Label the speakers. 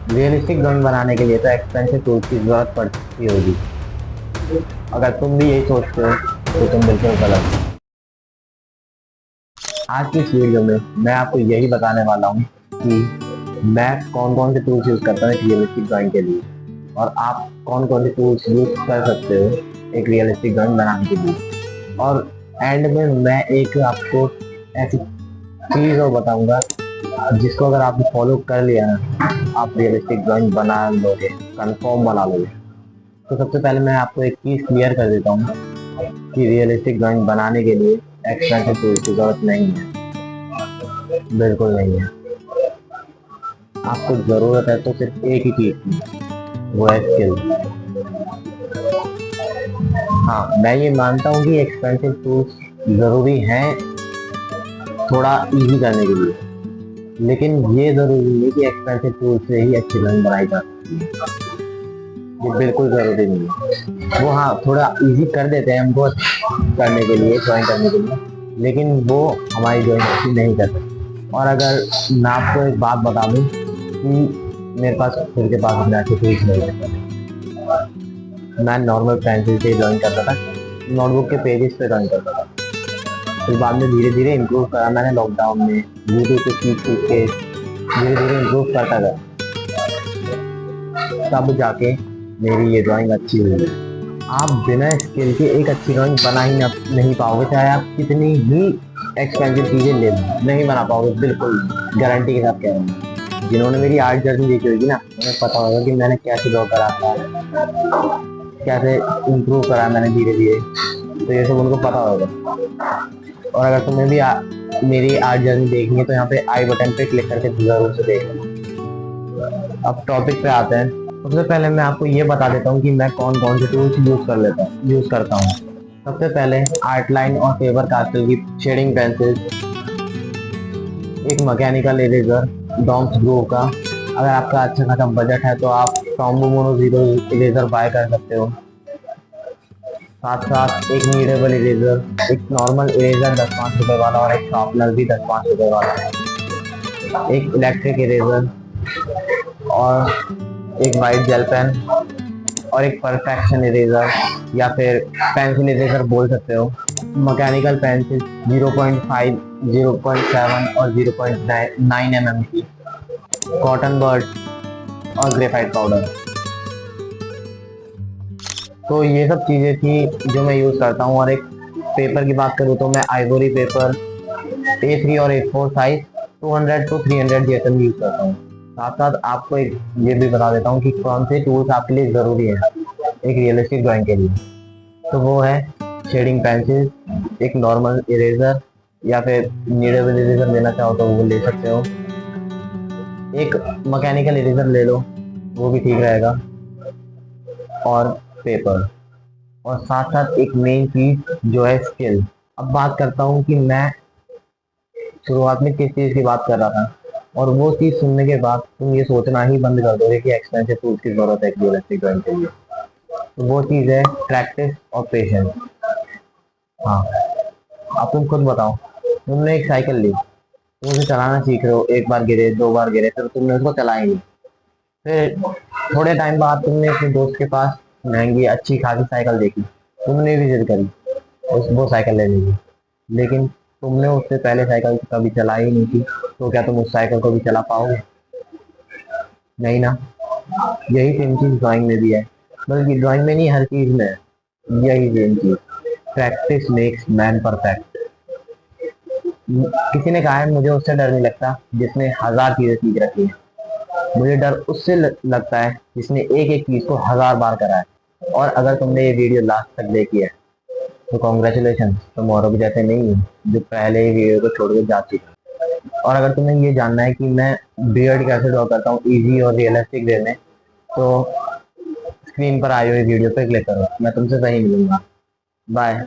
Speaker 1: Realistic drawing बनाने के लिए तो एक्सपेंसिव टूल्स की जरूरत पड़ती होगी। अगर तुम भी यही सोचते हो तो तुम बिल्कुल गलत हो। आज की इस वीडियो में मैं आपको यही बताने वाला हूँ कि मैं कौन कौन से टूल्स यूज करता हूँ एक रियलिस्टिक ड्राइंग के लिए, और आप कौन कौन से टूल्स यूज कर सकते हो एक रियलिस्टिक ड्राइंग बनाने के लिए। और एंड में मैं एक आपको ऐसी चीज और बताऊंगा जिसको अगर आप फॉलो कर लिया ना, आप रियलिस्टिक ड्राइंग बना लोगे, कंफर्म बना लोगे। तो सबसे पहले मैं आपको एक चीज क्लियर कर देता हूँ कि रियलिस्टिक ड्राइंग बनाने के लिए एक्सपेंसिव टूल्स की जरूरत नहीं है, बिल्कुल नहीं है। आपको जरूरत है तो सिर्फ एक ही चीज की, वो है स्किल। हाँ, मैं ये मानता हूँ कि एक्सपेंसिव टूल्स जरूरी हैं थोड़ा इजी करने के लिए, लेकिन ये जरूरी नहीं है कि एक्सपेंसिव टूल्स से ही अच्छी ड्राइंग बनाई जा सकती है। ये बिल्कुल जरूरी नहीं है। वो हाँ, थोड़ा इजी कर देते हैं हमको करने के लिए, ड्राइंग करने के लिए, लेकिन वो हमारी ड्राइंग अच्छी नहीं कर सकती। और अगर मैं आपको एक बात बता दूं कि मेरे पास खुद के पास अपने अच्छे टूल्स नहीं थे। मैं नॉर्मल पेंसिल से ड्राइंग करता था, नोटबुक के पेजेस पे ड्राइंग करता था। फिर बाद में धीरे धीरे इम्प्रूव करा मैंने लॉकडाउन में, यूट्यूब से सीख सीख के धीरे धीरे इम्प्रूव करता गया, तब जाके मेरी ये ड्राइंग अच्छी हुई है। आप बिना स्किल के एक अच्छी ड्राइंग बना ही नहीं पाओगे, चाहे आप कितनी ही एक्सपेंसिव चीज़ें ले लो, नहीं बना पाओगे, बिल्कुल गारंटी के साथ कह रहा हूँ। जिन्होंने मेरी आर्ट जर्नी देखी होगी ना, उन्हें पता होगा कि मैंने कैसे ड्रॉ करा था, कैसे इम्प्रूव करा मैंने धीरे धीरे, तो ये सब उनको पता होगा। और अगर तुम्हें भी मेरी आर्ट जर्नी देखनी है तो यहाँ पे आई बटन पे क्लिक करके जरूर से देख लेना। अब टॉपिक पे आते हैं। सबसे पहले मैं आपको ये बता देता हूँ कि मैं कौन कौन से टूल्स यूज करता हूँ। सबसे पहले आर्ट लाइन और फेबर कास्टल की शेडिंग पेंसिल, एक मैकेनिकल इरेजर डॉम्स ग्रो का। अगर आपका अच्छा खासा बजट है तो आप Tombo Mono zero eraser buy कर सकते हो। साथ साथ एक नीडेबल इरेजर, एक नॉर्मल इरेजर 10-5 रुपए वाला, और एक शार्पनर भी 10-5 रुपए वाला, एक इलेक्ट्रिक इरेजर, और एक वाइट जेल पेन, और एक परफेक्शन इरेजर या फिर पेंसिल इरेजर बोल सकते हो। मैकेनिकल पेंसिल 0.5, 0.7 और 0.9 mm की, कॉटन बर्ड और ग्रेफाइट पाउडर। तो ये सब चीज़ें थी जो मैं यूज़ करता हूँ। और एक पेपर की बात करूँ तो मैं आइवरी पेपर A3 और A4 size 200 to 300 GSM use करता हूँ। साथ साथ आपको एक ये भी बता देता हूँ कि कौन से टूल्स आपके लिए ज़रूरी है एक रियलिस्टिक ड्राइंग के लिए। तो वो है शेडिंग पेंसिल, एक नॉर्मल इरेजर, या फिर नीडेबल इरेजर लेना चाहो तो वो ले सकते हो, एक मैकेनिकल इरेजर ले लो, वो भी ठीक रहेगा, और पेपर, और साथ साथ एक मेन चीज जो है स्किल। अब बात करता हूँ कि मैं शुरुआत में किस चीज़ की बात कर रहा था, और वो चीज़ सुनने के बाद तुम ये सोचना ही बंद कर दोगे कि एक्सपेंसिव टूल्स की जरूरत है रियलिस्टिक ड्राइंग के लिए। तो वो चीज़ है प्रैक्टिस और पेशेंस। हाँ, अब तुम खुद बताओ, तुमने एक साइकिल ली, तुम उसे चलाना सीख रहे हो, एक बार गिरे, 2 बार गिरे, फिर तुमने उसको चलाई नहीं। फिर थोड़े टाइम बाद तुमने अपने दोस्त के पास महंगी अच्छी खासी साइकिल देखी, तुमने भी जिद करी वो साइकिल लेने की, लेकिन तुमने उससे पहले साइकिल कभी चलाई ही नहीं थी, तो क्या तुम उस साइकिल को भी चला पाओगे? नहीं ना। यही सेम चीज ड्राइंग में भी है, बल्कि ड्राइंग में नहीं, हर चीज में है यही सेम चीज। Practice makes man perfect. किसी ने कहा है मुझे उससे डर नहीं लगता जिसने 1000 चीजें सीख रखी है, मुझे डर उससे लगता है जिसने एक एक चीज को 1000 बार करा है। और अगर तुमने ये वीडियो लास्ट तक देखी है तो कॉन्ग्रेचुलेशन, तुम औरों के जैसे नहीं हो जो पहले ही वीडियो को छोड़ के जा चुके। और अगर तुम्हें ये जानना है कि मैं बियर्ड कैसे ड्रॉ करता हूँ इजी और रियलिस्टिक वे में, तो स्क्रीन पर आई हुई वीडियो पे क्लिक करो, मैं तुमसे सही मिलूंगा। बाय।